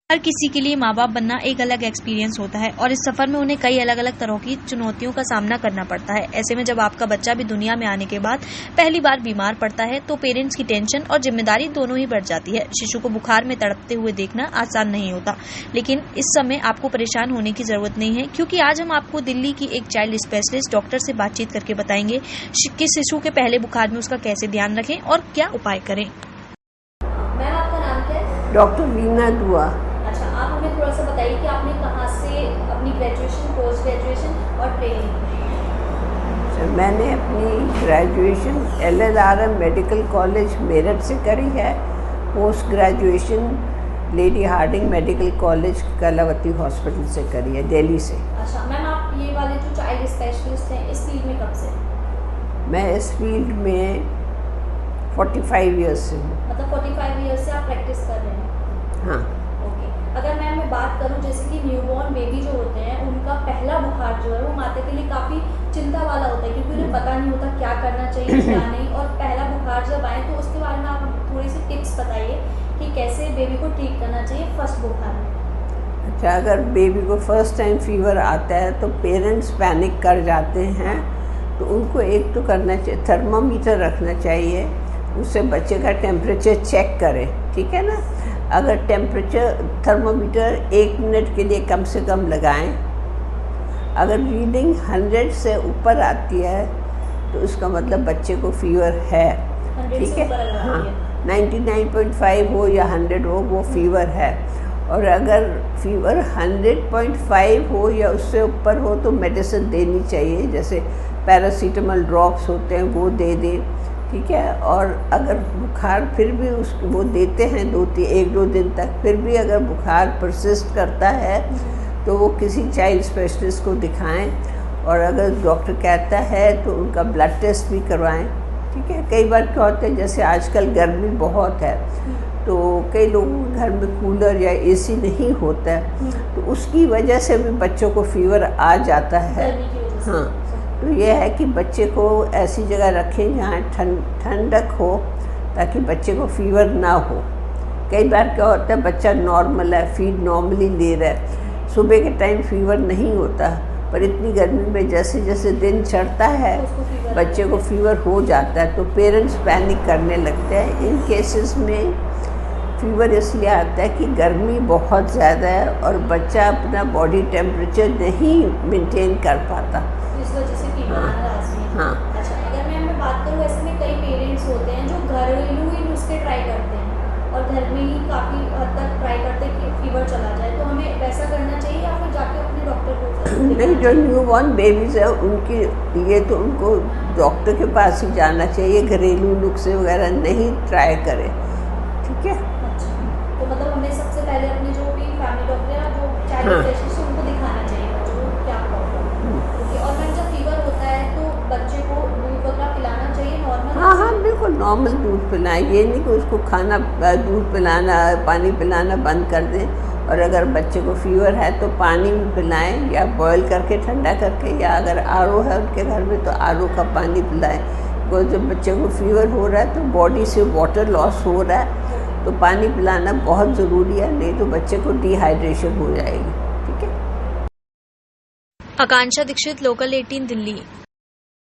हर किसी के लिए माँ बाप बनना एक अलग एक्सपीरियंस होता है और इस सफर में उन्हें कई अलग अलग तरह की चुनौतियों का सामना करना पड़ता है। ऐसे में जब आपका बच्चा भी दुनिया में आने के बाद पहली बार बीमार पड़ता है तो पेरेंट्स की टेंशन और जिम्मेदारी दोनों ही बढ़ जाती है। शिशु को बुखार में तड़पते हुए देखना आसान नहीं होता, लेकिन इस समय आपको परेशान होने की जरूरत नहीं है, क्योंकि आज हम आपको दिल्ली की एक चाइल्ड स्पेशलिस्ट डॉक्टर से बातचीत करके बताएंगे कि शिशु के पहले बुखार में उसका कैसे ध्यान रखें और क्या उपाय करें। मैम, आपका नाम क्या है? डॉक्टर वीना दुआ। अच्छा, आप हमें थोड़ा सा बताइए कि आपने कहाँ से अपनी ग्रेजुएशन, पोस्ट ग्रेजुएशन और ट्रेनिंग की? मैंने अपनी graduation LLRM medical college Meerut से करी है। Post graduation Lady Hardinge medical college Kalavati hospital से करी है, दिल्ली से। अच्छा मैम, आप ये वाले जो चाइल्ड स्पेशलिस्ट हैं इस फील्ड में कब से? मैं इस फील्ड में 45 ईयर्स से हूँ। मतलब 45 ईयर्स से आप प्रैक्टिस कर रहे हैं? हाँ। ओके। अगर मैम मैं बात करूं, जैसे कि न्यूबॉर्न बेबी जो होते हैं उनका पहला बुखार जो है वो माता के लिए काफ़ी चिंता वाला होता है, क्योंकि उन्हें पता नहीं होता क्या करना चाहिए क्या नहीं। और पहला बुखार जब आए तो उसके बारे में आप थोड़ी सी टिप्स बताइए कि कैसे बेबी को ट्रीट करना चाहिए फर्स्ट बुखार में। अच्छा, अगर बेबी को फर्स्ट टाइम फीवर आता है तो पेरेंट्स पैनिक कर जाते हैं, तो उनको एक तो करना चाहिए, थर्मामीटर रखना चाहिए, उससे बच्चे का टेम्परेचर चेक करें, ठीक है ना। अगर टेम्परेचर थर्मामीटर 1 मिनट के लिए कम से कम लगाएं। अगर रीडिंग 100 से ऊपर आती है तो उसका मतलब बच्चे को फीवर है, ठीक है। हाँ, 99.5 हो या 100 हो, वो फीवर है। और अगर फीवर 100.5 हो या उससे ऊपर हो तो मेडिसिन देनी चाहिए, जैसे पैरासीटामोल ड्रॉप्स होते हैं वो दे दें, ठीक है। और अगर बुखार फिर भी वो देते हैं 1-2 दिन तक, फिर भी अगर बुखार परसिस्ट करता है तो वो किसी चाइल्ड स्पेशलिस्ट को दिखाएं। और अगर डॉक्टर कहता है तो उनका ब्लड टेस्ट भी करवाएं, ठीक है। कई बार क्या होता है, जैसे आजकल गर्मी बहुत है तो कई लोगों के घर में कूलर या AC नहीं होता है, तो उसकी वजह से भी बच्चों को फीवर आ जाता है। हाँ, तो ये है कि बच्चे को ऐसी जगह रखें जहाँ ठंडक हो, ताकि बच्चे को फीवर ना हो। कई बार क्या होता है, बच्चा नॉर्मल है, फीड नॉर्मली ले रहा है, सुबह के टाइम फीवर नहीं होता, पर इतनी गर्मी में जैसे जैसे दिन चढ़ता है बच्चे को फीवर हो जाता है, तो पेरेंट्स पैनिक करने लगते हैं। इन केसेस में फीवर इसलिए आता है कि गर्मी बहुत ज़्यादा है और बच्चा अपना बॉडी टेम्परेचर नहीं मेंटेन कर पाता, इस वजह से फीवर आ रहा है। हाँ। अच्छा, अगर मैं बात करूँ, ऐसे में कई पेरेंट्स होते हैं जो घरेलू ही नुस्खे ट्राई करते हैं और घर में ही काफ़ी हद तक ट्राई करते हैं कि फीवर चला जाए, तो हमें वैसा करना चाहिए या फिर जाके अपने डॉक्टर को? नहीं, जो न्यूबॉर्न बेबीज़ है उनकी ये तो उनको डॉक्टर के पास ही जाना चाहिए, घरेलू नुस्खे वगैरह नहीं ट्राई करें, ठीक है। अच्छा, तो मतलब हमें सबसे पहले अपने जो भी फैमिली डॉक्टर या जो चाइल्ड स्पेशलिस्ट है उनको दिखाना चाहिए बच्चों को क्या प्रॉब्लम है। और मैम, जब फीवर होता है तो बच्चे को दूध वगैरह पिलाना चाहिए नॉर्मल? हाँ, बिल्कुल नॉर्मल दूध पिलाएं, ये नहीं कि उसको खाना दूध पिलाना पानी पिलाना बंद कर दें। और अगर बच्चे को फीवर है तो पानी भी पिलाएं, या बॉयल करके ठंडा करके, या अगर RO है उनके घर में तो RO का पानी पिलाएं। बिकॉज जब बच्चे को फीवर हो रहा है तो बॉडी से वाटर लॉस हो रहा है, तो पानी पिलाना बहुत ज़रूरी है, नहीं तो बच्चे को डिहाइड्रेशन हो जाएगी, ठीक है। आकांक्षा दीक्षित, लोकल 18 दिल्ली।